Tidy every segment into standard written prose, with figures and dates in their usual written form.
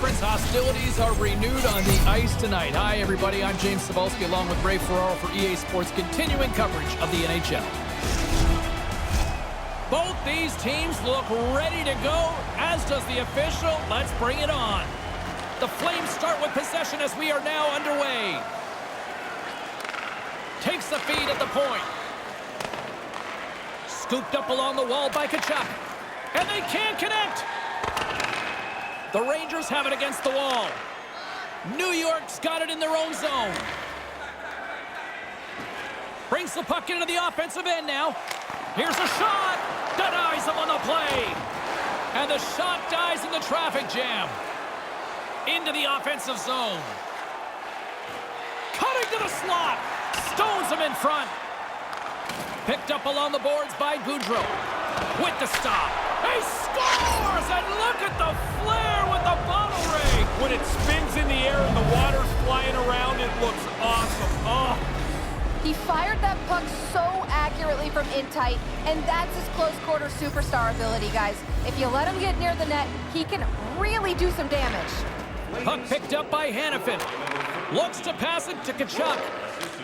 Conference hostilities are renewed on the ice tonight. Hi, everybody. I'm James Cebulski along with Ray Ferraro for EA Sports, continuing coverage of the NHL. Both these teams look ready to go, as does the official. Let's bring it on. The Flames start with possession as we are now underway. Takes the feed at the point. Scooped up along the wall by Tkachuk. And they can't connect. The Rangers have it against the wall. New York's got it in their own zone. Brings the puck into the offensive end now. Here's a shot. Denies him on the play. And the shot dies in the traffic jam. Into the offensive zone. Cutting to the slot. Stones him in front. Picked up along the boards by Gaudreau. With the stop. He scores! And look at the flare with the bottle ring. When it spins in the air and the water's flying around, it looks awesome. Oh. He fired that puck so accurately from in tight, and that's his close-quarter superstar ability, guys. If you let him get near the net, he can really do some damage. Puck picked up by Hanifin. Looks to pass it to Tkachuk.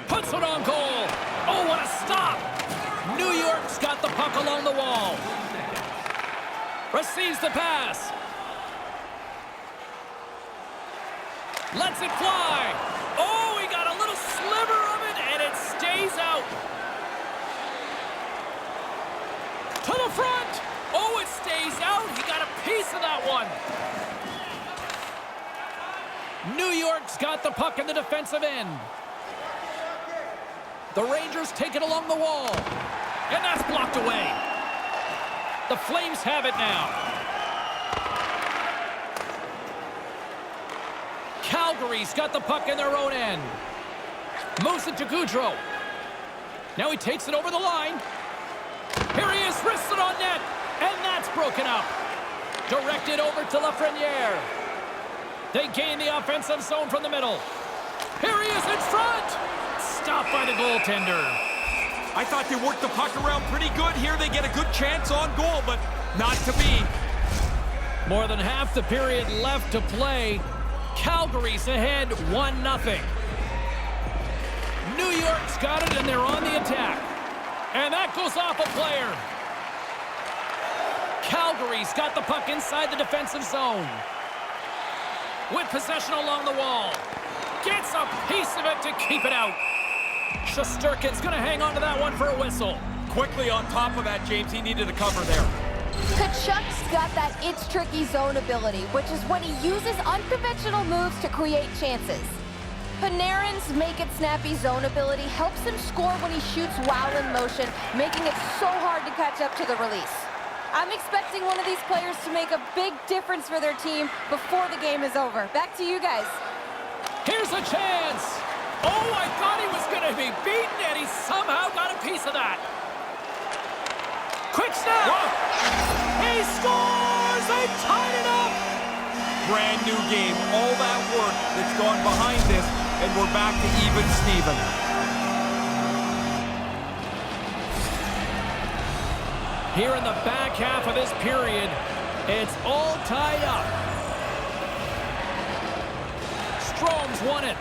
Puts it on goal. Oh, what a stop! New York's got the puck along the wall. Receives the pass. Lets it fly. Oh, he got a little sliver of it, and it stays out. To the front. Oh, it stays out. He got a piece of that one. New York's got the puck in the defensive end. The Rangers take it along the wall. And that's blocked away. The Flames have it now. Calgary's got the puck in their own end. Moves it to Gaudreau. Now he takes it over the line. Here he is, wrists it on net. And that's broken up. Directed over to Lafreniere. They gain the offensive zone from the middle. Here he is in front. Stopped by the goaltender. I thought they worked the puck around pretty good here. They get a good chance on goal, but not to be. More than half the period left to play. Calgary's ahead 1-0. New York's got it, and they're on the attack. And that goes off a player. Calgary's got the puck inside the defensive zone. With possession along the wall. Gets a piece of it to keep it out. Shesterkin's going to hang on to that one for a whistle. Quickly on top of that, James, he needed a cover there. Tkachuk's got that it's tricky zone ability, which is when he uses unconventional moves to create chances. Panarin's make it snappy zone ability helps him score when he shoots while in motion, making it so hard to catch up to the release. I'm expecting one of these players to make a big difference for their team before the game is over. Back to you guys. Here's a chance. Oh, I thought he was going to be beaten, and he somehow got a piece of that. Quick snap. Whoa. He scores. They tied it up. Brand new game. All that work that's gone behind this, and we're back to even Steven. Here in the back half of this period, it's all tied up. Strome's won it.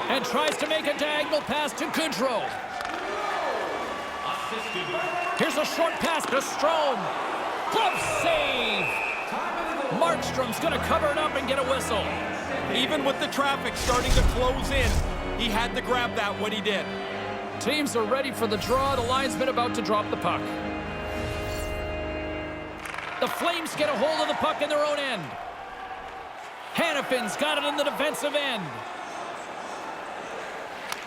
And tries to make a diagonal pass to Gaudreau. Here's a short pass to Strome. Glove save. Markstrom's going to cover it up and get a whistle. Even with the traffic starting to close in, he had to grab that when he did. Teams are ready for the draw. The linesman about to drop the puck. The Flames get a hold of the puck in their own end. Hanifin's got it in the defensive end.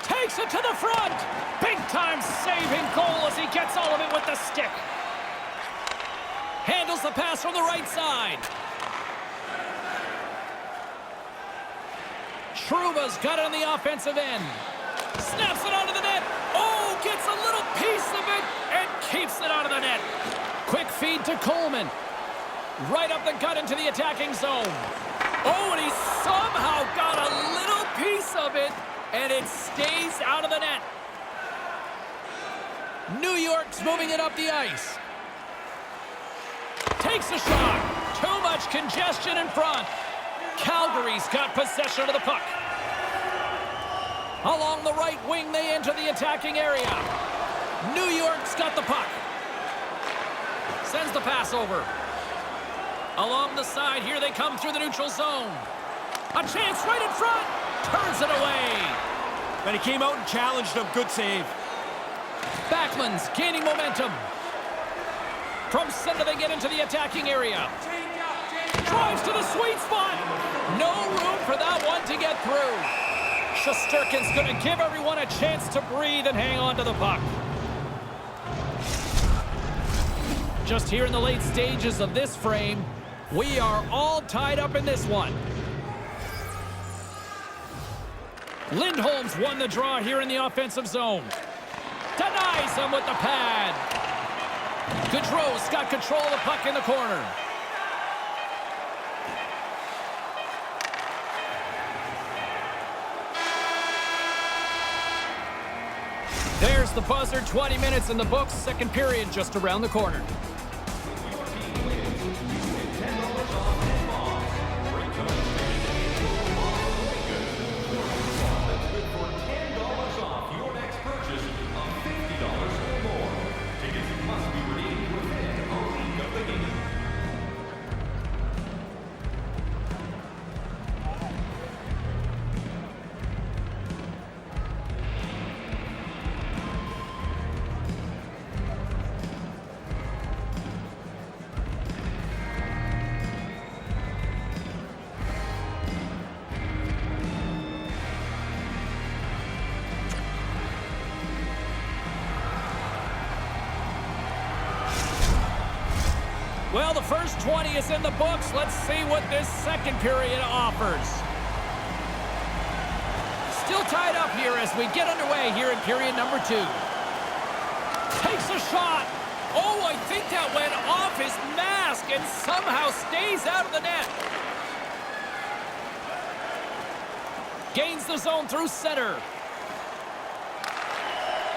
Takes it to the front. Big-time saving goal as he gets all of it with the stick. Handles the pass from the right side. Trouba's got it on the offensive end. Snaps it onto the net. Oh, gets a little piece of it and keeps it out of the net. Quick feed to Coleman. Right up the gut into the attacking zone. Oh, and he somehow got a little piece of it, and it stays out of the net. New York's moving it up the ice. Takes a shot. Too much congestion in front. Calgary's got possession of the puck. Along the right wing, they enter the attacking area. New York's got the puck. Sends the pass over. Along the side, here they come through the neutral zone. A chance right in front. Turns it away. And he came out and challenged him. Good save. Backman's gaining momentum. From center, they get into the attacking area. Drives to the sweet spot. No room for that one to get through. Shesterkin's going to give everyone a chance to breathe and hang on to the puck. Just here in the late stages of this frame, we are all tied up in this one. Lindholm's won the draw here in the offensive zone. Denies him with the pad. Gaudreau's got control of the puck in the corner. There's the buzzer. 20 minutes in the books. Second period just around the corner. Well, the first 20 is in the books. Let's see what this second period offers. Still tied up here as we get underway here in period number 2. Takes a shot. Oh, I think that went off his mask and somehow stays out of the net. Gains the zone through center.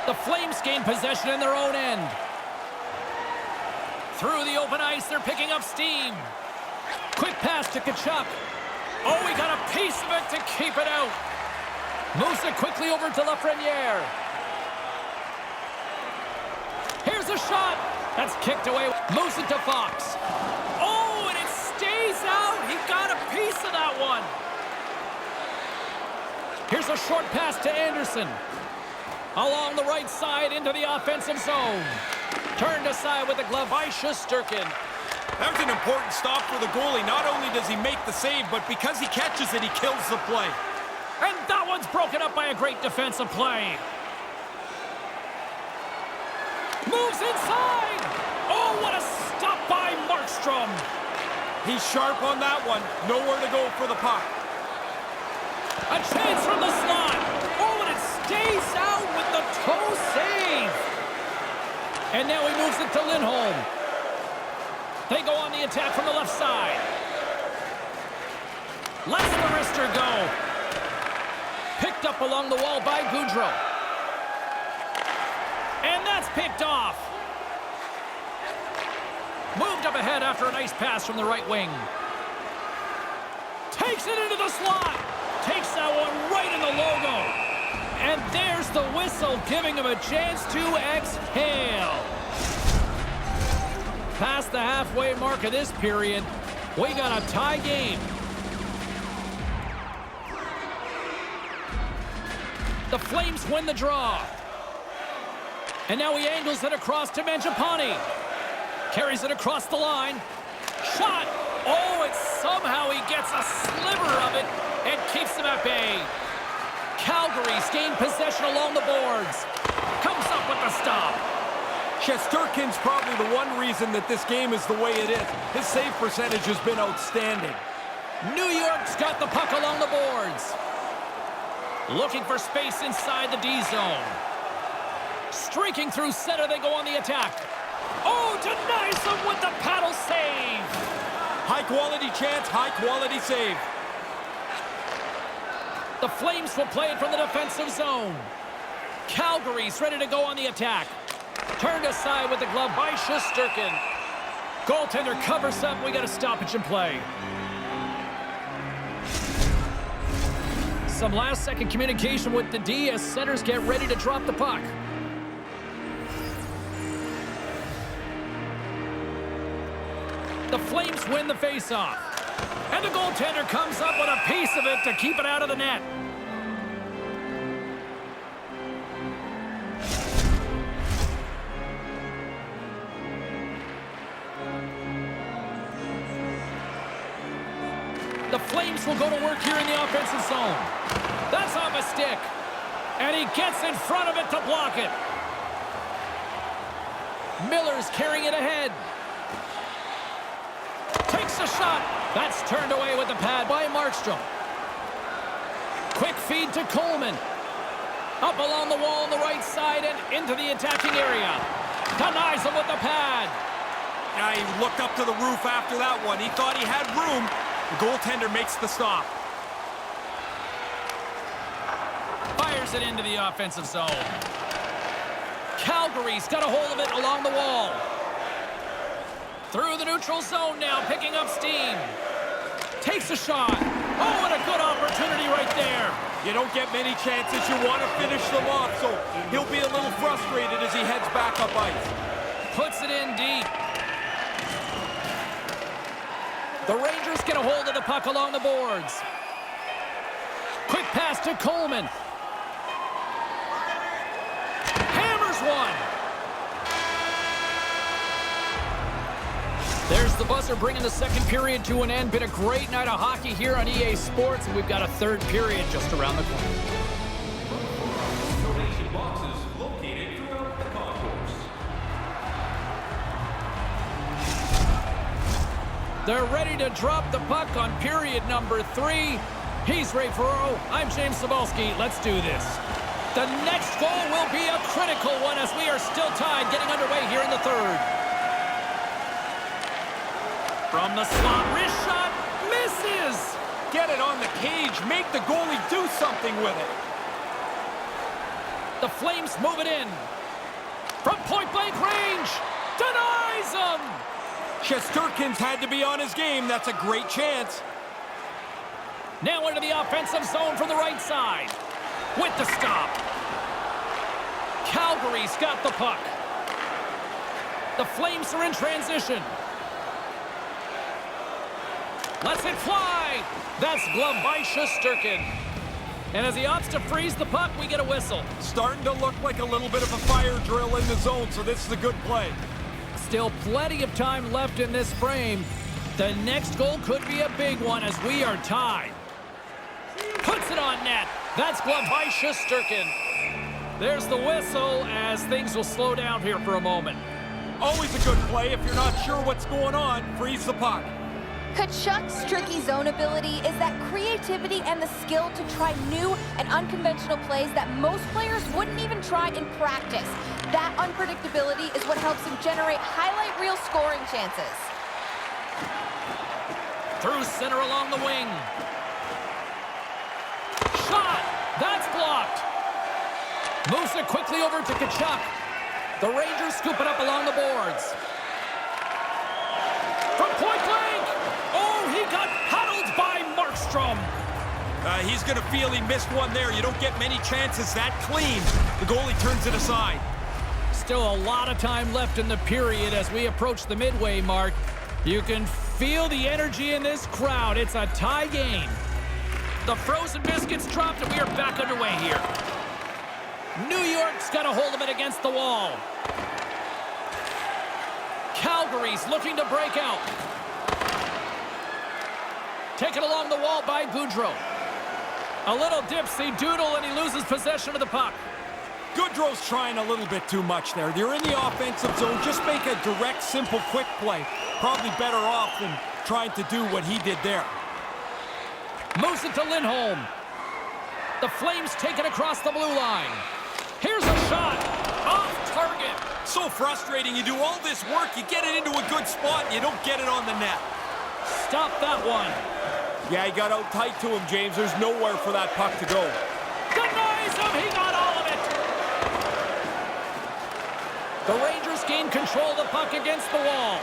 The Flames gain possession in their own end. Through the open ice, they're picking up steam. Quick pass to Tkachuk. Oh, he got a piece of it to keep it out. Moves it quickly over to Lafreniere. Here's a shot. That's kicked away. Moves it to Fox. Oh, and it stays out. He got a piece of that one. Here's a short pass to Anderson. Along the right side into the offensive zone. Turned aside with the glove by Shesterkin. That was an important stop for the goalie. Not only does he make the save, but because he catches it, he kills the play. And that one's broken up by a great defensive play. Moves inside. Oh, what a stop by Markstrom. He's sharp on that one. Nowhere to go for the puck. A chance from the slot. Oh, and it stays out with the toe save. And now he moves it to Lindholm. They go on the attack from the left side. Lets the wrister go. Picked up along the wall by Gaudreau. And that's picked off. Moved up ahead after a nice pass from the right wing. Takes it into the slot. Takes that one right in the logo. And there's the whistle, giving him a chance to exhale. Past the halfway mark of this period, we got a tie game. The Flames win the draw. And now he angles it across to Mangiapane. Carries it across the line. Shot! Oh, and somehow he gets a sliver of it and keeps them at bay. Calgary's gained possession along the boards. Comes up with the stop. Shesterkin's probably the one reason that this game is the way it is. His save percentage has been outstanding. New York's got the puck along the boards. Looking for space inside the D zone. Streaking through center, they go on the attack. Oh, denies them with the paddle save. High quality chance, high quality save. The Flames will play it from the defensive zone. Calgary's ready to go on the attack. Turned aside with the glove by Shesterkin. Goaltender covers up. We got a stoppage in play. Some last-second communication with the D as centers get ready to drop the puck. The Flames win the faceoff. And the goaltender comes up with a piece of it to keep it out of the net. The Flames will go to work here in the offensive zone. That's off a stick. And he gets in front of it to block it. Miller's carrying it ahead. Takes a shot. That's turned away with the pad by Markstrom. Quick feed to Coleman. Up along the wall on the right side and into the attacking area. Denies him with the pad. He looked up to the roof after that one. He thought he had room. The goaltender makes the stop. Fires it into the offensive zone. Calgary's got a hold of it along the wall. Through the neutral zone now, picking up steam. Takes a shot. Oh, what a good opportunity right there. You don't get many chances. You want to finish them off, so he'll be a little frustrated as he heads back up ice. Puts it in deep. The Rangers get a hold of the puck along the boards. Quick pass to Coleman. Hammers one. There's the buzzer bringing the second period to an end. Been a great night of hockey here on EA Sports, and we've got a third period just around the corner. Donation boxes located throughout the concourse. They're ready to drop the puck on period number 3. He's Ray Ferraro. I'm James Cebulski. Let's do this. The next goal will be a critical one as we are still tied, getting underway here in the third. From the slot, wrist shot, misses. Get it on the cage. Make the goalie do something with it. The Flames move it in. From point-blank range, denies him. Shesterkin's had to be on his game. That's a great chance. Now into the offensive zone from the right side. With the stop. Calgary's got the puck. The Flames are in transition. Lets it fly. That's gloved by Shesterkin. And as he opts to freeze the puck, we get a whistle. Starting to look like a little bit of a fire drill in the zone, so this is a good play. Still plenty of time left in this frame. The next goal could be a big one as we are tied. Puts it on net. That's gloved by Shesterkin. There's the whistle as things will slow down here for a moment. Always a good play. If you're not sure what's going on, freeze the puck. Kachuk's tricky zone ability is that creativity and the skill to try new and unconventional plays that most players wouldn't even try in practice. That unpredictability is what helps him generate highlight reel scoring chances. Through center along the wing. Shot! That's blocked. Moves it quickly over to Kachuk. The Rangers scoop it up along the boards. From point blank! Oh, he got paddled by Markstrom. He's going to feel he missed one there. You don't get many chances that clean. The goalie turns it aside. Still a lot of time left in the period as we approach the midway mark. You can feel the energy in this crowd. It's a tie game. The frozen biscuits dropped and we are back underway here. New York's got a hold of it against the wall. Calgary's looking to break out. Taken along the wall by Goudreau. A little dipsy doodle and he loses possession of the puck. Goudreau's trying a little bit too much there. You're in the offensive zone. Just make a direct, simple, quick play. Probably better off than trying to do what he did there. Moves it to Lindholm. The Flames take it across the blue line. Here's a shot. Off target. So frustrating. You do all this work, you get it into a good spot, and you don't get it on the net. Stop that one. Yeah, he got out tight to him, James. There's nowhere for that puck to go. Denies him. He got all of it. The Rangers gain control of the puck against the wall.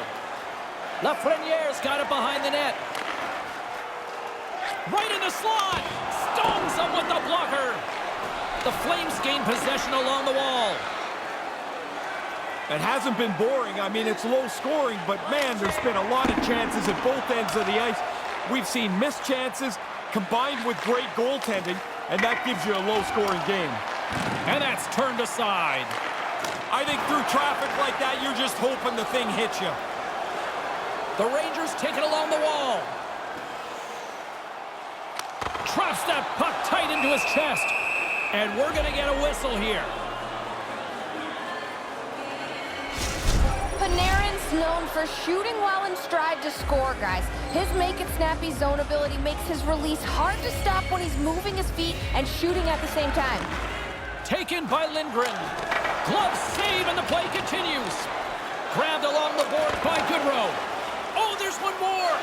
Lafreniere's got it behind the net. Right in the slot. Stones him with the blocker. The Flames gain possession along the wall. It hasn't been boring. I mean, it's low scoring, but man, there's been a lot of chances at both ends of the ice. We've seen missed chances combined with great goaltending, and that gives you a low-scoring game. And that's turned aside. I think through traffic like that, you're just hoping the thing hits you. The Rangers take it along the wall. Traps that puck tight into his chest. And we're going to get a whistle here. Panarin's known for shooting while in stride to score, guys. His make-it-snappy zone ability makes his release hard to stop when he's moving his feet and shooting at the same time. Taken by Lindgren. Glove save, and the play continues. Grabbed along the board by Goodrow. Oh, there's one more.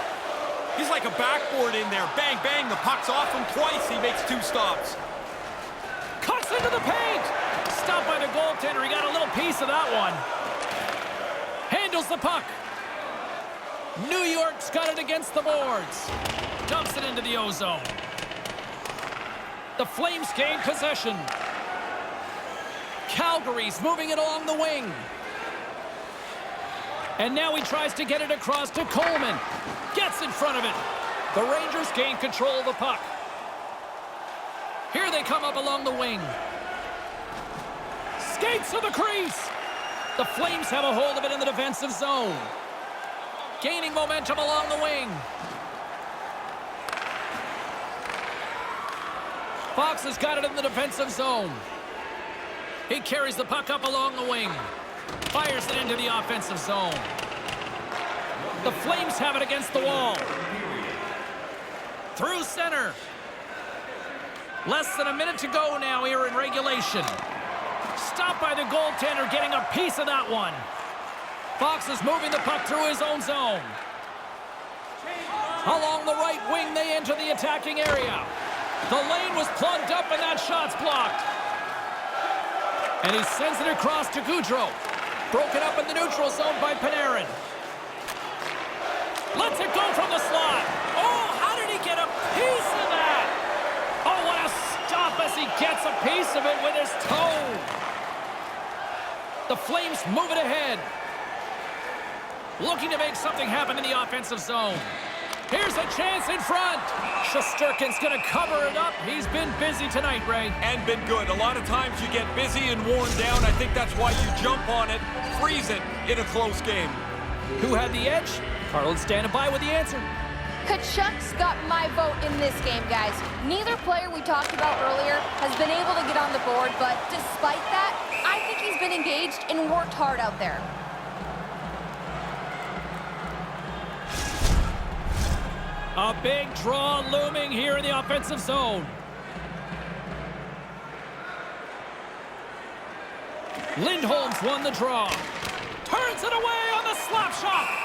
He's like a backboard in there. Bang, bang, the puck's off him twice. He makes 2 stops. Cuts into the paint. Stopped by the goaltender. He got a little piece of that one. Handles the puck. New York's got it against the boards. Dumps it into the O-zone. The Flames gain possession. Calgary's moving it along the wing. And now he tries to get it across to Coleman. Gets in front of it. The Rangers gain control of the puck. Here they come up along the wing. Skates to the crease. The Flames have a hold of it in the defensive zone. Gaining momentum along the wing. Fox has got it in the defensive zone. He carries the puck up along the wing. Fires it into the offensive zone. The Flames have it against the wall. Through center. Less than a minute to go now here in regulation. Stopped by the goaltender, getting a piece of that one. Fox is moving the puck through his own zone. Along the right wing, they enter the attacking area. The lane was plugged up and that shot's blocked. And he sends it across to Goudreau. Broken up in the neutral zone by Panarin. Lets it go from the slot. Oh, how did he get a piece of that? Oh, what a stop as he gets a piece of it with his toe. The Flames move it ahead. Looking to make something happen in the offensive zone. Here's a chance in front. Shesterkin's going to cover it up. He's been busy tonight, Ray. And been good. A lot of times you get busy and worn down. I think that's why you jump on it, freeze it in a close game. Who had the edge? Carlin's standing by with the answer. Kachuk's got my vote in this game, guys. Neither player we talked about earlier has been able to get on the board, but despite that, I think he's been engaged and worked hard out there. A big draw looming here in the offensive zone. Lindholm's won the draw. Turns it away on the slap shot.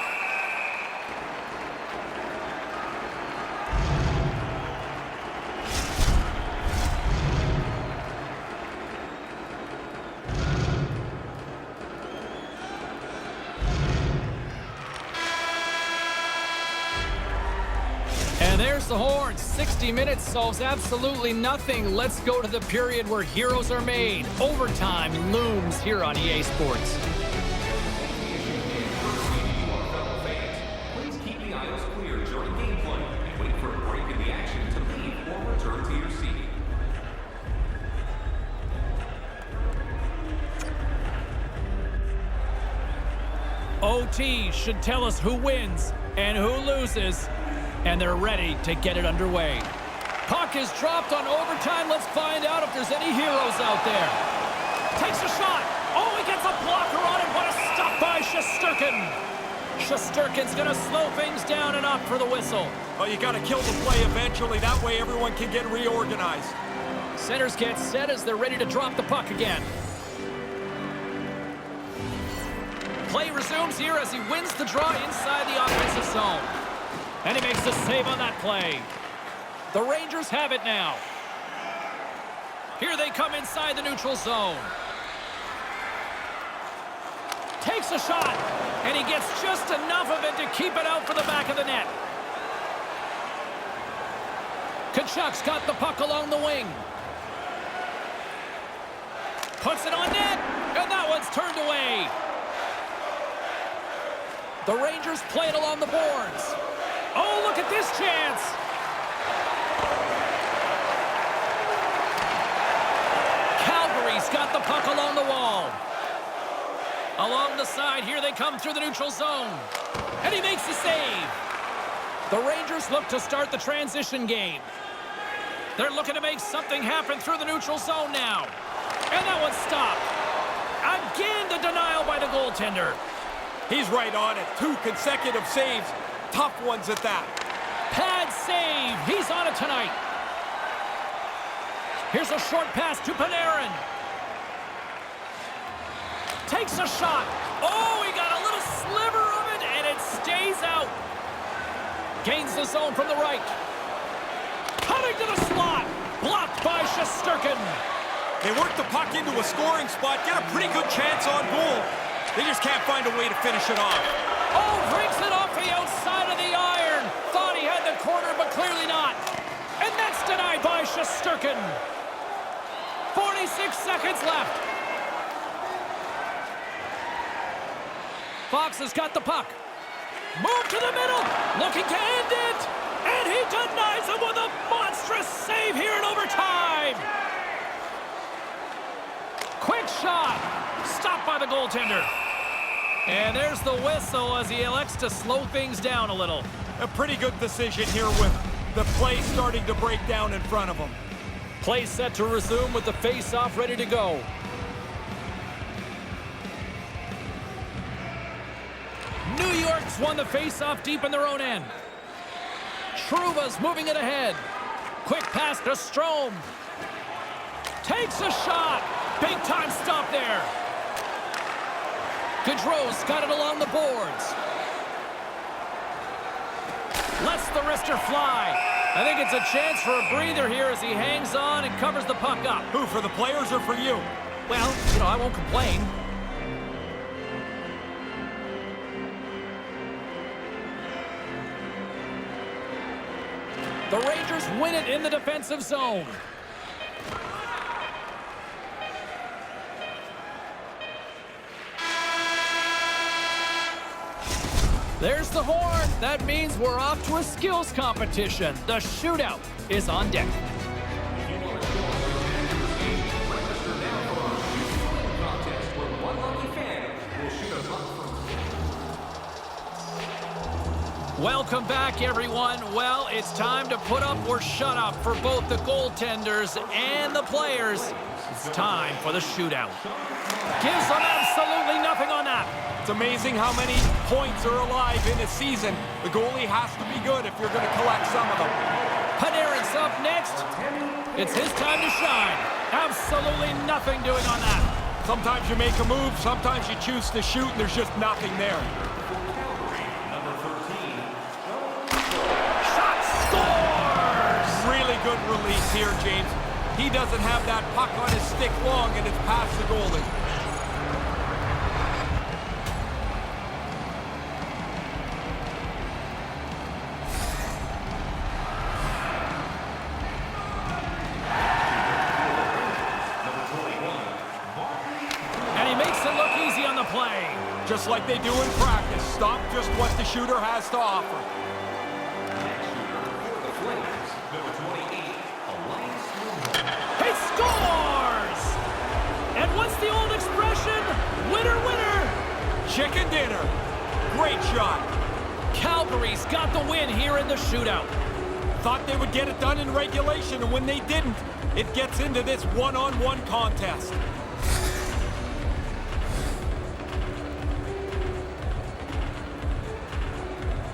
And there's the horn. 60 minutes solves absolutely nothing. Let's go to the period where heroes are made. Overtime looms here on EA Sports. Please keep the aisles clear during gameplay and wait for a break in the action to leave or return to your seat. OT should tell us who wins and who loses. And they're ready to get it underway. Puck is dropped on overtime. Let's find out if there's any heroes out there. Takes a shot. Oh, he gets a blocker on it. What a stop by Shesterkin. Shesterkin's going to slow things down and up for the whistle. Oh, you got to kill the play eventually. That way everyone can get reorganized. Centers get set as they're ready to drop the puck again. Play resumes here as he wins the draw inside the offensive zone. And he makes the save on that play. The Rangers have it now. Here they come inside the neutral zone. Takes a shot, and he gets just enough of it to keep it out for the back of the net. Kachuk's got the puck along the wing. Puts it on net, and that one's turned away. The Rangers play it along the boards. Oh, look at this chance. Calgary's got the puck along the wall. Along the side, here they come through the neutral zone. And he makes the save. The Rangers look to start the transition game. They're looking to make something happen through the neutral zone now. And that one's stopped. Again, the denial by the goaltender. He's right on it. 2 consecutive saves. Tough ones at that. Pad save. He's on it tonight. Here's a short pass to Panarin. Takes a shot. Oh, he got a little sliver of it, and it stays out. Gains the zone from the right. Cutting to the slot. Blocked by Shesterkin. They work the puck into a scoring spot, get a pretty good chance on goal. They just can't find a way to finish it off. Oh, breaks it off the outside of the iron. Thought he had the corner, but clearly not. And that's denied by Shesterkin. 46 seconds left. Fox has got the puck. Move to the middle. Looking to end it. And he denies him with a monstrous save here in overtime. Quick shot. Stopped by the goaltender. And there's the whistle as he elects to slow things down a little. A pretty good decision here with the play starting to break down in front of him. Play set to resume with the face-off ready to go. New York's won the face-off deep in their own end. Trouba's moving it ahead. Quick pass to Strome. Takes a shot. Big-time stop there. Gaudreau's got it along the boards. Lets the wrister fly. I think it's a chance for a breather here as he hangs on and covers the puck up. Who, for the players or for you? Well, I won't complain. The Rangers win it in the defensive zone. There's the horn. That means we're off to a skills competition. The shootout is on deck. If you want to join the Rangers game, register now for our shooting contest where one lucky fan will shoot a puck from. Welcome back, everyone. Well, it's time to put up or shut up for both the goaltenders and the players. It's time for the shootout. Gives them absolutely nothing on that. It's amazing how many points are alive in a season. The goalie has to be good if you're going to collect some of them. Panarin's up next. It's his time to shine. Absolutely nothing doing on that. Sometimes you make a move, sometimes you choose to shoot, and there's just nothing there. Number 13. Shot scores! Really good release here, James. He doesn't have that puck on his stick long, and it's past the goalie. Play. Just like they do in practice. Stop just what the shooter has to offer. Next shooter for the Flames, number 28, Elias Lindholm. He scores! And what's the old expression? Winner, winner! Chicken dinner. Great shot. Calgary's got the win here in the shootout. Thought they would get it done in regulation, and when they didn't, it gets into this one-on-one contest.